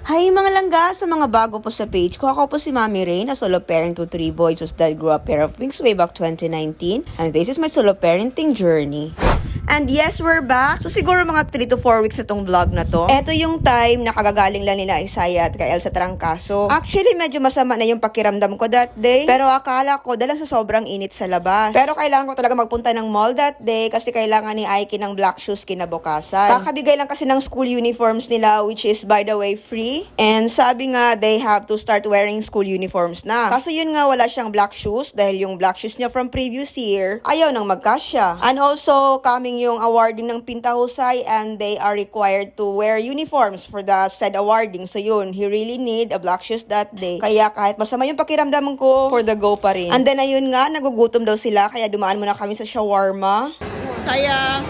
Hi mga langga, sa mga bago po sa page ko, ako po si Mami Rain, a solo parent to 3 boys whose dad grew a pair of wings way back 2019. And this is my solo parenting journey. And yes, we're back. So siguro mga 3 to 4 weeks na tong vlog na to. Ito yung time na kagagaling lang nila Isaiah at Kael sa trangkaso. Actually, medyo masama na yung pakiramdam ko that day. Pero akala ko, dahil sa sobrang init sa labas. Pero kailangan ko talaga magpunta ng mall that day kasi kailangan ni Aiki ng black shoes kinabukasan. Kakabigay lang kasi ng school uniforms nila, which is by the way free. And sabi nga, they have to start wearing school uniforms na. Kaso yun nga, wala siyang black shoes dahil yung black shoes niya from previous year, ayaw nang magkasya. And also, coming yung awarding ng Pintahusay and they are required to wear uniforms for the said awarding. So yun, he really need a black shoes that day. Kaya kahit masama yung pakiramdam ko, for the go pa rin. And then ayun nga, nagugutom daw sila kaya dumaan muna kami sa shawarma. Sayang.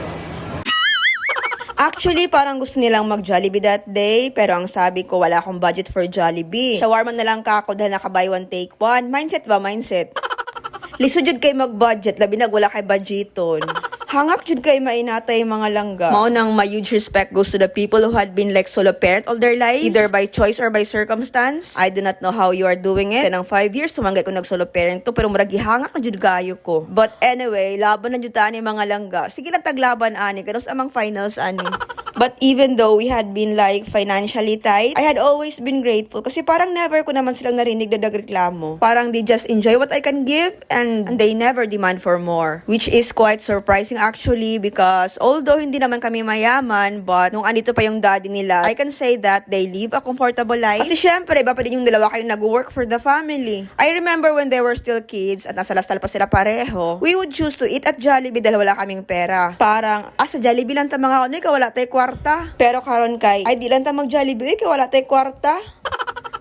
Actually, parang gusto nilang mag-Jollibee that day, pero ang sabi ko, wala akong budget for Jollibee. Shawarma na lang ka ako dahil naka-buy one take one. Mindset ba? Mindset. Lisod jud kay mag-budget, labi nag wala kay budgeton. Hangak jud kay mainatay mga langga. Mao nang my huge respect goes to the people who had been like solo parent all their lives, either by choice or by circumstance. I do not know how you are doing it. Kanang 5 years, sumanggay ko nag-solo parent to, pero murag gihangak na jud gayo ko. But anyway, laban na jud ta ni mga langga. Sige lang taglaban ani, kanus amang finals ani. But even though we had been like financially tight, I had always been grateful kasi parang never ko naman silang narinig na nagreklamo. Parang they just enjoy what I can give and they never demand for more. Which is quite surprising actually because although hindi naman kami mayaman, but nung andito pa yung daddy nila, I can say that they live a comfortable life. Kasi syempre, iba pa din yung dalawa kayong nag-work for the family. I remember when they were still kids at nasa lasal pa sila pareho, we would choose to eat at Jollibee dahil wala kaming pera. Parang, sa Jollibee lang ta mga ka, wala tayo kwarta. Pero karon kay, ay di lang ta mag-Jollibee, wala tayo kwarta.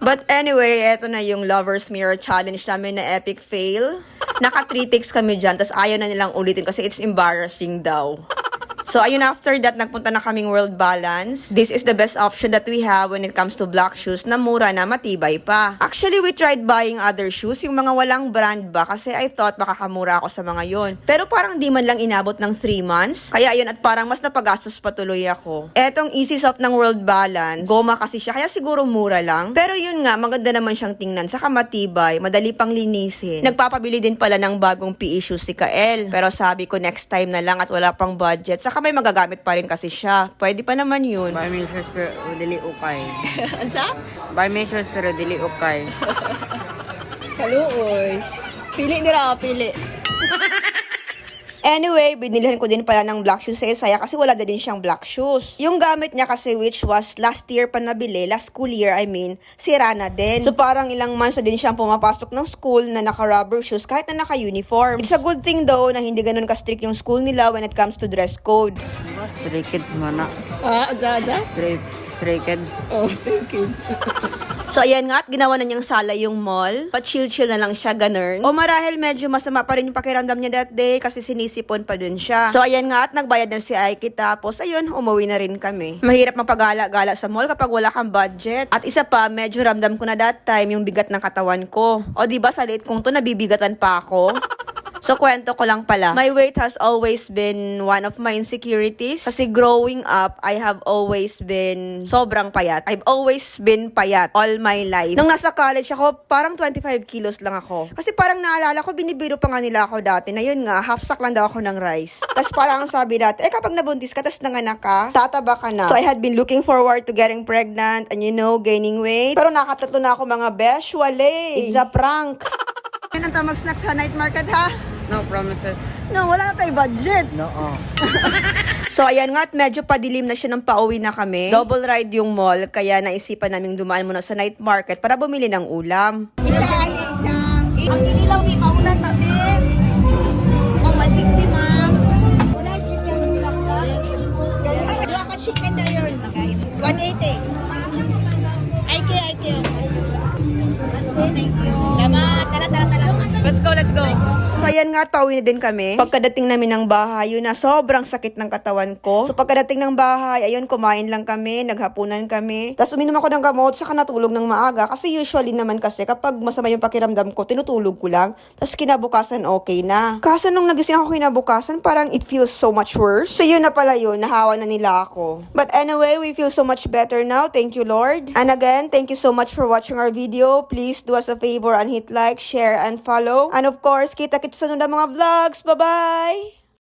But anyway, eto na yung Lovers Mirror Challenge namin na epic fail. Naka 3 takes kami dyan, tas ayaw na nilang ulitin kasi it's embarrassing daw. So, ayun, after that, nagpunta na kaming World Balance. This is the best option that we have when it comes to black shoes na mura na matibay pa. Actually, we tried buying other shoes, yung mga walang brand ba, kasi I thought makakamura ako sa mga yon. Pero parang di man lang inabot ng 3 months. Kaya ayun, at parang mas napagastos patuloy ako. Etong Easy Soft ng World Balance, goma kasi siya, kaya siguro mura lang. Pero yun nga, maganda naman siyang tingnan, saka matibay, madali pang linisin. Nagpapabili din pala ng bagong PE shoes si Kael. Pero sabi ko, next time na lang at wala pang budget. Saka may magagamit pa rin kasi siya. Pwede pa naman yun. Buy me shoes pero dili ukay. Ansa? Buy me shoes pero dili ukay. Kaluoy. Pili nira, pili. Anyway, binilhan ko din pala ng black shoes sa Isaiah kasi wala na din siyang black shoes. Yung gamit niya kasi which was last year pa nabili, last school year I mean, sira na din. So parang ilang months na din siyang pumapasok ng school na naka-rubber shoes kahit na naka-uniform. It's a good thing though na hindi ganun ka-strict yung school nila when it comes to dress code. Stray kids mana. Aja? Stray kids. Oh, stray kids. So ayan nga at ginawa na niyang sala yung mall. Pa-chill-chill na lang siya, ganun. O marahil medyo masama pa rin yung pakiramdam niya that day kasi sinisipon pa dun siya. So ayan nga at nagbayad na si Aiki tapos ayun, umuwi na rin kami. Mahirap mapagala-gala sa mall kapag wala kang budget. At isa pa, medyo ramdam ko na that time yung bigat ng katawan ko. O diba sa liit kong to, nabibigatan pa ako. So, kwento ko lang pala. My weight has always been one of my insecurities. Kasi growing up, I have always been sobrang payat. I've always been payat all my life. Nung nasa college ako, parang 25 kilos lang ako. Kasi parang naalala ko, binibiro pa nga nila ako dati. Na yun nga, half sack lang daw ako ng rice. Tapos parang sabi dati, kapag nabuntis ka, tapos nanganak ka, tataba ka na. So, I had been looking forward to getting pregnant and gaining weight. Pero nakatatlo na ako mga besh, wale. It's a prank. Ano ang tamag-snack sa night market, ha? No promises. No, wala na tayo budget. No. So, ayan nga at medyo padilim na siya nang pauwi na kami. Double ride yung mall, kaya naisipan naming dumaan muna sa night market para bumili ng ulam. Isang. Ang kinilaw ni mauna sa bin. Ang 160, ma'am. Wala, chicken lang ka. Dua ka chicken na yun. 180. IK. Thank you. Salamat. Tara. Let's go. So, So ayan nga, pauwi na din kami. Pagkadating namin ng bahay, yun na sobrang sakit ng katawan ko. So pagkadating ng bahay, ayun, kumain lang kami, naghapunan kami. Tapos uminom ako ng gamot, saka natulog ng maaga. Kasi usually naman kasi kapag masama yung pakiramdam ko, tinutulog ko lang. Tapos kinabukasan okay na. Kaso nung nagising ako kinabukasan, parang it feels so much worse. So yun na pala yun, nahawa na nila ako. But anyway, we feel so much better now. Thank you, Lord. And again, thank you so much for watching our video. Please do us a favor and hit like, share, and follow. And of course, kita-kits sa sunod na mga vlogs. Bye-bye!